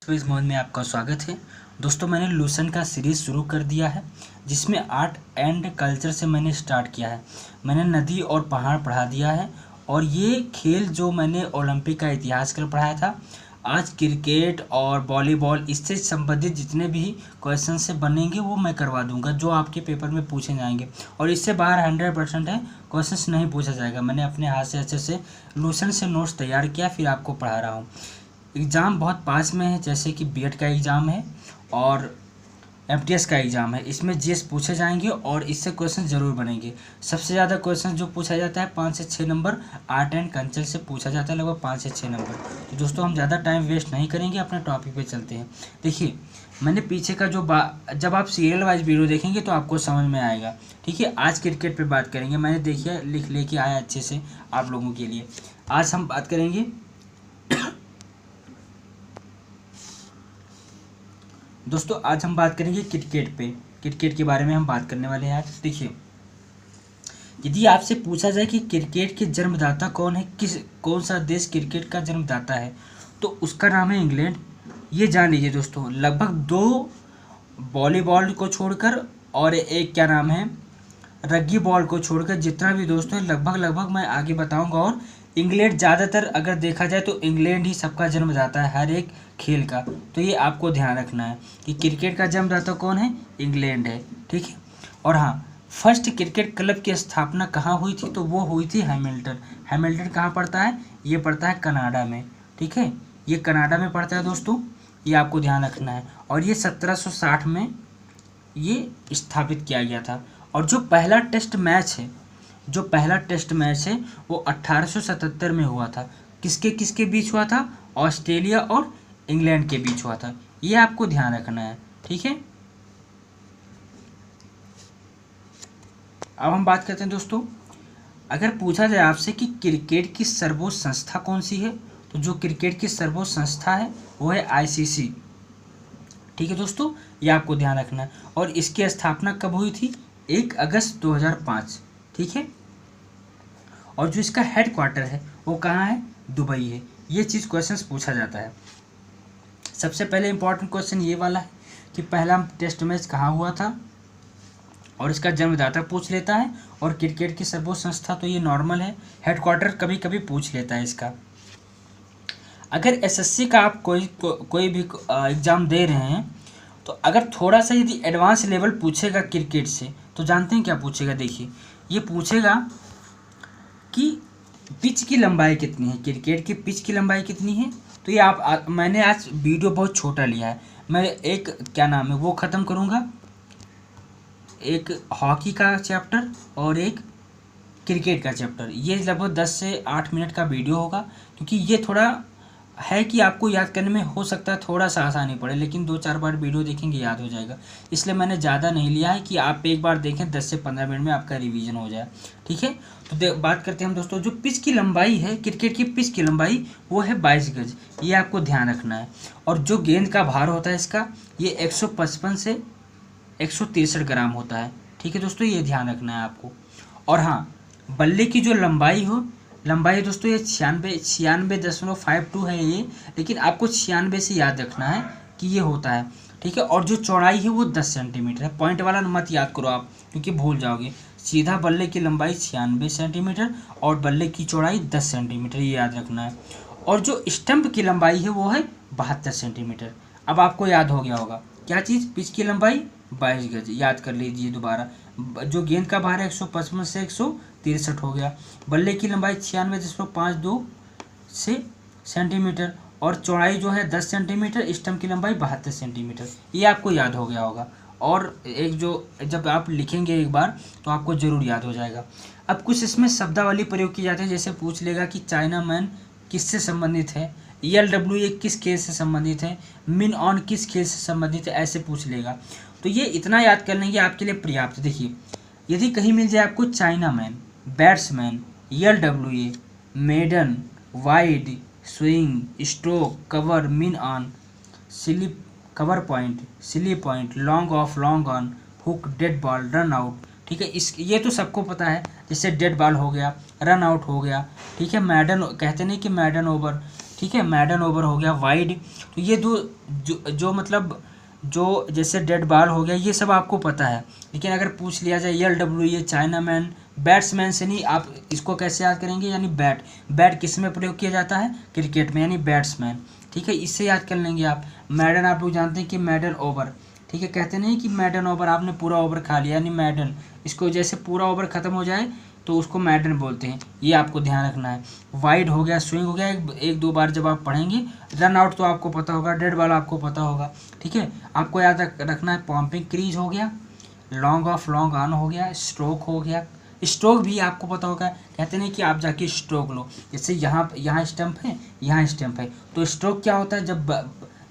इस मोड में आपका स्वागत है। दोस्तों, मैंने लूसन का सीरीज़ शुरू कर दिया है जिसमें आर्ट एंड कल्चर से मैंने स्टार्ट किया है। मैंने नदी और पहाड़ पढ़ा दिया है और ये खेल जो मैंने ओलंपिक का इतिहास कर पढ़ाया था, आज क्रिकेट और वॉलीबॉल इससे संबंधित जितने भी क्वेश्चन से बनेंगे वो मैं करवा दूंगा, जो आपके पेपर में पूछे जाएंगे और इससे बाहर 100% है क्वेश्चन नहीं पूछा जाएगा। मैंने अपने हाथ से अच्छे से लूसन से नोट्स तैयार किया, फिर आपको पढ़ा रहा हूँ। एग्ज़ाम बहुत पास में है, जैसे कि बीएड का एग्ज़ाम है और एमटीएस का एग्ज़ाम है। इसमें जीएस पूछे जाएंगे और इससे क्वेश्चन ज़रूर बनेंगे। सबसे ज़्यादा क्वेश्चन जो पूछा जाता है 5 से 6 नंबर आर्ट एंड कल्चर से पूछा जाता है, लगभग 5 से 6 नंबर। तो दोस्तों, हम ज़्यादा टाइम वेस्ट नहीं करेंगे, अपने टॉपिक पे चलते हैं। देखिए, मैंने पीछे का जो जब आप सीरियल वाइज वीडियो देखेंगे तो आपको समझ में आएगा। ठीक है, आज क्रिकेट पर बात करेंगे। मैंने देखिए लिख लेके आया अच्छे से आप लोगों के लिए। आज हम बात करेंगे दोस्तों, आज हम बात करेंगे क्रिकेट के बारे में हम बात करने वाले हैं आज। देखिए, यदि आपसे पूछा जाए कि क्रिकेट के जन्मदाता कौन है, कौन सा देश क्रिकेट का जन्मदाता है, तो उसका नाम है इंग्लैंड। ये जान लीजिए दोस्तों, लगभग 2 वॉलीबॉल को छोड़कर और एक क्या नाम है रग्बी बॉल को छोड़कर जितना भी दोस्तों है, लगभग मैं आगे बताऊंगा। और इंग्लैंड ज़्यादातर अगर देखा जाए तो इंग्लैंड ही सबका जन्मदाता है हर एक खेल का। तो ये आपको ध्यान रखना है कि क्रिकेट का जन्मदाता कौन है, इंग्लैंड है। ठीक है, और हाँ, फर्स्ट क्रिकेट क्लब की स्थापना कहाँ हुई थी, तो वो हुई थी हैमिल्टन। हैमिल्टन कहाँ पड़ता है, ये पड़ता है कनाडा में। ठीक है, ये कनाडा में पड़ता है दोस्तों, ये आपको ध्यान रखना है। और ये 1760 में ये स्थापित किया गया था। और जो पहला टेस्ट मैच है वो 1877 में हुआ था। किसके बीच हुआ था, ऑस्ट्रेलिया और इंग्लैंड के बीच हुआ था। ये आपको ध्यान रखना है। ठीक है, अब हम बात करते हैं दोस्तों, अगर पूछा जाए आपसे कि क्रिकेट की सर्वोच्च संस्था कौन सी है, तो जो क्रिकेट की सर्वोच्च संस्था है वो है आईसीसी। ठीक है दोस्तों, ये आपको ध्यान रखना है। और इसकी स्थापना कब हुई थी, 1 अगस्त 2005। ठीक है, और जो इसका हेड क्वार्टर है वो कहाँ है, दुबई है। ये चीज़ क्वेश्चंस पूछा जाता है। सबसे पहले इंपॉर्टेंट क्वेश्चन ये वाला है कि पहला टेस्ट मैच कहाँ हुआ था और इसका जन्मदाता पूछ लेता है। और क्रिकेट की सर्वोच्च संस्था तो ये नॉर्मल है, हेडक्वार्टर कभी कभी पूछ लेता है इसका। अगर एसएससी का आप कोई भी एग्ज़ाम दे रहे हैं, तो अगर थोड़ा सा यदि एडवांस लेवल पूछेगा क्रिकेट से, तो जानते हैं क्या पूछेगा। देखिए, ये पूछेगा कि पिच की लंबाई कितनी है, क्रिकेट की पिच की लंबाई कितनी है। तो ये मैंने आज वीडियो बहुत छोटा लिया है। मैं एक क्या नाम है वो ख़त्म करूँगा, एक हॉकी का चैप्टर और एक क्रिकेट का चैप्टर। ये लगभग 10 से 8 मिनट का वीडियो होगा, क्योंकि ये थोड़ा है कि आपको याद करने में हो सकता है थोड़ा सा आसानी पड़े, लेकिन 2-4 बार वीडियो देखेंगे याद हो जाएगा। इसलिए मैंने ज़्यादा नहीं लिया है कि आप एक बार देखें, 10 से 15 मिनट में आपका रिवीजन हो जाए। ठीक है, तो बात करते हैं हम दोस्तों, जो पिच की लंबाई है, क्रिकेट की पिच की लंबाई वो है 22 गज। ये आपको ध्यान रखना है। और जो गेंद का भार होता है इसका, ये 155 से 163 ग्राम होता है। ठीक है दोस्तों, ये ध्यान रखना है आपको। और हाँ, बल्ले की जो लंबाई है दोस्तों, ये 96.52 है ये, लेकिन आपको 96 से याद रखना है कि ये होता है। ठीक है, और जो चौड़ाई है वो 10 सेंटीमीटर है। पॉइंट वाला मत याद करो आप, क्योंकि भूल जाओगे। सीधा बल्ले की लंबाई 96 सेंटीमीटर और बल्ले की चौड़ाई 10 सेंटीमीटर, ये याद रखना है। और जो स्टंप की लंबाई है वो है 72 सेंटीमीटर। अब आपको याद हो गया होगा क्या चीज़, पिच की लंबाई 22 गज, याद कर लीजिए दोबारा। जो गेंद का भार है 155 से 163 हो गया। बल्ले की लंबाई 96.52 से सेंटीमीटर और चौड़ाई जो है 10 सेंटीमीटर, स्टंप की लंबाई 72 सेंटीमीटर। ये आपको याद हो गया होगा। और एक जो जब आप लिखेंगे एक बार तो आपको ज़रूर याद हो जाएगा। अब कुछ इसमें शब्दावली प्रयोग की जाती है, जैसे पूछ लेगा कि चाइना मैन किससे संबंधित है, ELWA किस खेल से संबंधित है, मिन ऑन किस खेल से संबंधित है, ऐसे पूछ लेगा। तो ये इतना याद कर लेंगे आपके लिए पर्याप्त। देखिए, यदि कहीं मिल जाए आपको chinaman, batsman, ELWA, maiden, wide, swing, stroke, cover, mid on, slip, cover point, slip point, long off, long on, hook, dead ball, run out. ठीक है, ये तो सबको पता है, जैसे डेड बॉल हो गया, रन आउट हो गया। ठीक है, मैडन कहते नहीं कि मैडन ओवर। ठीक है। मैडन ओवर हो गया, वाइड, तो ये दो जो मतलब जो जैसे डेड बॉल हो गया, ये सब आपको पता है। लेकिन अगर पूछ लिया जाए LW, ये चाइनामैन, बैट्समैन से नहीं, आप इसको कैसे याद करेंगे, यानी बैट किस में प्रयोग किया जाता है, क्रिकेट में, यानी बैट्समैन, ठीक है, इससे याद कर लेंगे आप। मैडन आप लोग जानते हैं कि मैडन ओवर, ठीक है, कहते नहीं कि मैडन ओवर, आपने पूरा ओवर खा लिया, यानी मैडन, इसको जैसे पूरा ओवर ख़त्म हो जाए तो उसको मैडन बोलते हैं, ये आपको ध्यान रखना है। वाइड हो गया, स्विंग हो गया, एक दो बार जब आप पढ़ेंगे। रन आउट तो आपको पता होगा, डेड बॉल आपको पता होगा, ठीक है। आपको याद रखना है, पॉम्पिंग क्रीज हो गया, लॉन्ग ऑफ लॉन्ग ऑन हो गया, स्ट्रोक हो गया, स्ट्रोक भी आपको पता होगा, कहते नहीं कि आप जाके स्ट्रोक लो, जैसे यहाँ स्टंप है, यहाँ स्टंप है, तो स्ट्रोक क्या होता है,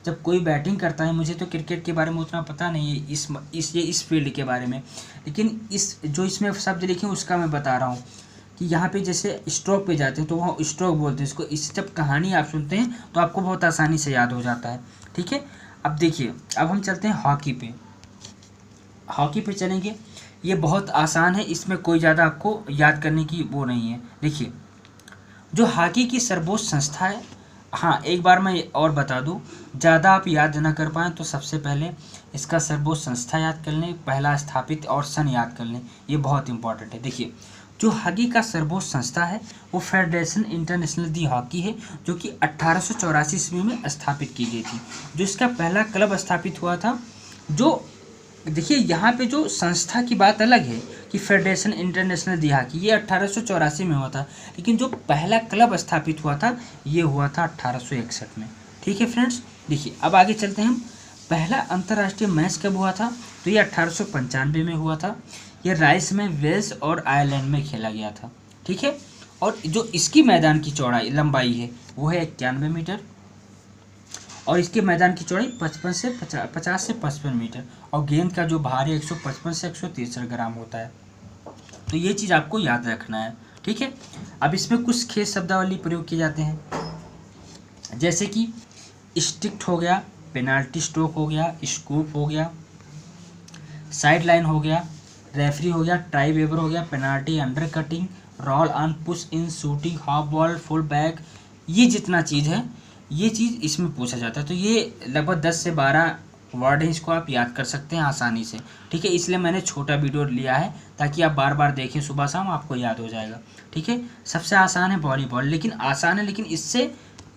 जब कोई बैटिंग करता है, मुझे तो क्रिकेट के बारे में उतना पता नहीं है, इस फील्ड के बारे में, लेकिन इसमें शब्द लिखे उसका मैं बता रहा हूँ कि यहाँ पे जैसे स्ट्रोक पे जाते हैं तो वहाँ स्ट्रोक बोलते हैं इसको। इससे जब कहानी आप सुनते हैं तो आपको बहुत आसानी से याद हो जाता है, ठीक है। अब देखिए, अब हम चलते हैं हॉकी पे चलेंगे। ये बहुत आसान है, इसमें कोई ज़्यादा आपको याद करने की वो नहीं है। देखिए, जो हॉकी की सर्वोच्च संस्था है, हाँ एक बार मैं और बता दूं, ज़्यादा आप याद ना कर पाएँ तो सबसे पहले इसका सर्वोच्च संस्था याद कर लें, पहला स्थापित और सन याद कर लें, ये बहुत इंपॉर्टेंट है। देखिए, जो हॉकी का सर्वोच्च संस्था है वो फेडरेशन इंटरनेशनल दी हॉकी है, जो कि 1884 ईस्वी में स्थापित की गई थी। जो इसका पहला क्लब स्थापित हुआ था, जो देखिए यहाँ पे जो संस्था की बात अलग है कि फेडरेशन इंटरनेशनल दी हॉकी, ये 1884 में हुआ था, लेकिन जो पहला क्लब स्थापित हुआ था ये हुआ था 1861 में, ठीक है फ्रेंड्स। देखिए, अब आगे चलते हैं हम। पहला अंतर्राष्ट्रीय मैच कब हुआ था, तो ये 1895 में हुआ था। ये राइस में वेल्स और आयरलैंड में खेला गया था, ठीक है। और जो इसकी मैदान की लंबाई है वो है 91 मीटर, और इसके मैदान की चौड़ाई 50 से 55 मीटर, और गेंद का जो भार है 155 से 163 ग्राम होता है। तो ये चीज़ आपको याद रखना है, ठीक है। अब इसमें कुछ खेल शब्दावली प्रयोग किए जाते हैं, जैसे कि स्टिक्ट हो गया, पेनाल्टी स्ट्रोक हो गया, स्कूप हो गया, साइड लाइन हो गया, रेफरी हो गया, टाई वेबर हो गया, penalty, under cutting, roll on, push in, shooting, half ball, full back, ये जितना चीज़ है ये चीज़ इसमें पूछा जाता है। तो ये लगभग 10 से 12 वर्ड हैं, इसको आप याद कर सकते हैं आसानी से, ठीक है। इसलिए मैंने छोटा वीडियो लिया है ताकि आप बार बार देखें, सुबह शाम आपको याद हो जाएगा, ठीक है। सबसे आसान है वॉलीबॉल, लेकिन आसान है, लेकिन इससे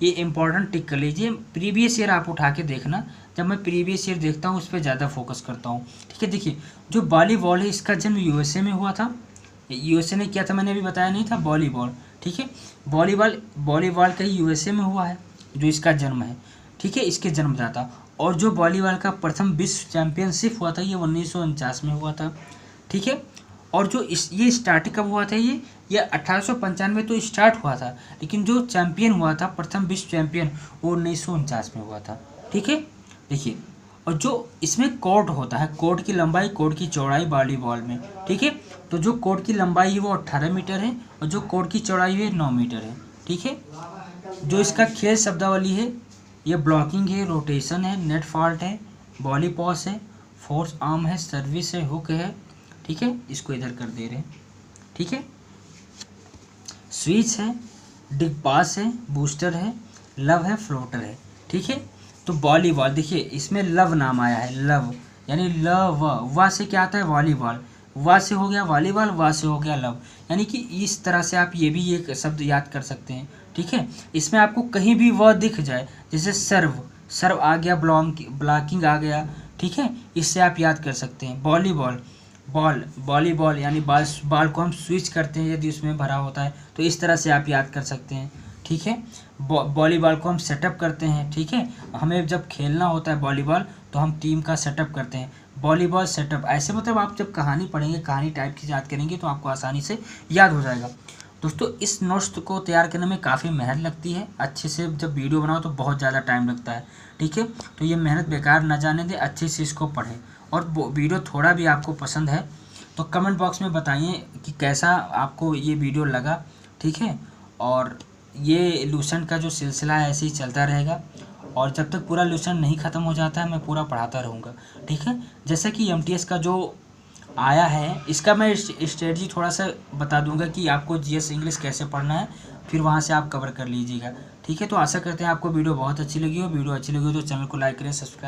ये इंपॉर्टेंट टिक कर लीजिए, प्रीवियस ईयर आप उठा के देखना। जब मैं प्रीवियस ईयर देखता हूँ उस पर ज़्यादा फोकस करता हूँ, ठीक है। देखिए, जो वॉलीबॉल है इसका जन्म USA में हुआ था। USA ने किया था, मैंने अभी बताया नहीं था, वॉलीबॉल, ठीक है। वॉलीबॉल कहीं USA में हुआ है जो इसका जन्म है, ठीक है, इसके जन्मदाता। और जो वॉलीबॉल का प्रथम विश्व चैंपियनशिप हुआ था ये 1949 में हुआ था, ठीक है। और जो ये स्टार्ट कब हुआ था, ये 1895 तो स्टार्ट हुआ था, लेकिन जो चैंपियन हुआ था, प्रथम विश्व चैंपियन, वो 1949 में हुआ था, ठीक है। देखिए, और जो इसमें कोर्ट होता है, कोर्ट की लंबाई, कोर्ट की चौड़ाई वॉलीबॉल में, ठीक है। तो जो कोर्ट की लंबाई है वो 18 मीटर है, और जो कोर्ट की चौड़ाई है 9 मीटर है, ठीक है। जो इसका खेल शब्दावली है, ये ब्लॉकिंग है, रोटेशन है, नेट फॉल्ट है, बॉली पॉस है, फोर्स आर्म है, सर्विस है, हुक है, ठीक है। इसको इधर कर दे रहे हैं, ठीक है। स्विच है, डिग पास है, बूस्टर है, लव है, फ्लोटर है, ठीक है। तो वॉलीबॉल, देखिए इसमें लव नाम आया है, लव यानी लव, वा से क्या आता है, वॉलीबॉल, वा से हो गया वॉलीबॉल, वा से हो गया लव, यानी कि इस तरह से आप ये भी एक शब्द याद कर सकते हैं, ठीक है। इसमें आपको कहीं भी वह दिख जाए, जैसे सर्व आ गया, ब्लॉकिंग आ गया, ठीक है, इससे आप याद कर सकते हैं। वॉलीबॉल यानी बॉल को हम स्विच करते हैं यदि उसमें भरा होता है, तो इस तरह से आप याद कर सकते हैं, ठीक है। वॉलीबॉल को हम सेटअप करते हैं, ठीक है, हमें जब खेलना होता है वॉलीबॉल तो हम टीम का सेटअप करते हैं, वॉलीबॉल सेटअप, ऐसे मतलब आप जब कहानी पढ़ेंगे, कहानी टाइप की याद करेंगे तो आपको आसानी से याद हो जाएगा। दोस्तों, इस नोट्स को तैयार करने में काफ़ी मेहनत लगती है, अच्छे से जब वीडियो बनाओ तो बहुत ज़्यादा टाइम लगता है, ठीक है। तो ये मेहनत बेकार ना जाने दें, अच्छे से इसको पढ़ें। और वीडियो थोड़ा भी आपको पसंद है तो कमेंट बॉक्स में बताइए कि कैसा आपको ये वीडियो लगा, ठीक है। और ये लूसेंट का जो सिलसिला है ऐसे ही चलता रहेगा, और जब तक पूरा लूसेंट नहीं ख़त्म हो जाता है मैं पूरा पढ़ाता रहूँगा, ठीक है। जैसे कि MTS का जो आया है, इसका मैं स्ट्रेटजी थोड़ा सा बता दूंगा कि आपको GS इंग्लिश कैसे पढ़ना है, फिर वहाँ से आप कवर कर लीजिएगा। ठीक है, तो आशा करते हैं आपको वीडियो बहुत अच्छी लगी हो। वीडियो अच्छी लगी हो तो चैनल को लाइक करें, सब्सक्राइब